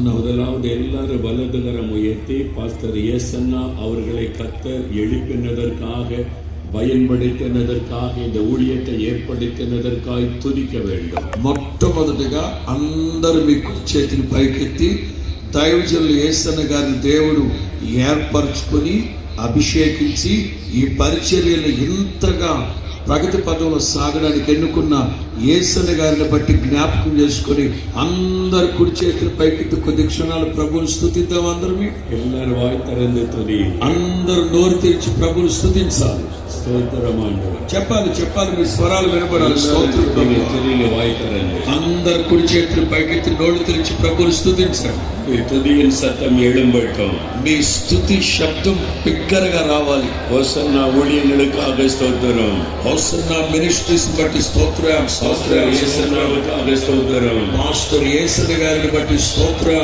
ఆశపడుతున్నాం. முதலாவது எல்லாரும் வலதுகரம் உயர்த்தி பாஸ்டர் ஏசன்னா அவர்களை கர்த்தர் எழுப்பினதற்காக பயன்படுத்தினதற்காக இந்த ஊழியத்தை ஏற்படுத்தினதற்காக துதிக்க வேண்டும். మొట్టమొదటిగా అందరూ మీ కుడి చేతిని పైకెత్తి దైవజనులు యేసన్న గారిని దేవుడు ఏర్పరచుకొని అభిషేకించి ఈ పరిచర్యను ఇంతగా ప్రగతి పదంలో సాగడానికి ఎన్నుకున్న యేసన్న గారిని బట్టి జ్ఞాపకం చేసుకొని అందరు కుడి చేతులు పైకెత్తి కొద్ది క్షణాలు ప్రభువుని స్తుతిద్దాం. అందరూ எல்லாரும் வாய் திறந்து துதி. అందరూ నోరు తెరిచి ప్రభువుని స్తుతించాలి. స్తోత్రం ఆండవరే. చెప్పాలి మీ స్వరాలు వినబడాలి. స్తోత్రం ప్రభువా. వాయి తెరండి. అందరు కుడి చేతులు పైకెత్తి నోరు తెరిచి ప్రభువుని స్తుతించండి. మీ తుదిயின் సత్తం எழும்பட்டும். మీ స్తుతి శబ్దం బిగ్గరగా రావాలి. హోసన్నా ஊழியங்களுக்காக స్తోత్రం. హోసన్నా మినిస్ట్రీస్ బట్టి స్తోత్రం. యేసన్నావుకాக స్తోత్రం. మాస్టర్ యేసన్న గారిని బట్టి స్తోత్రం.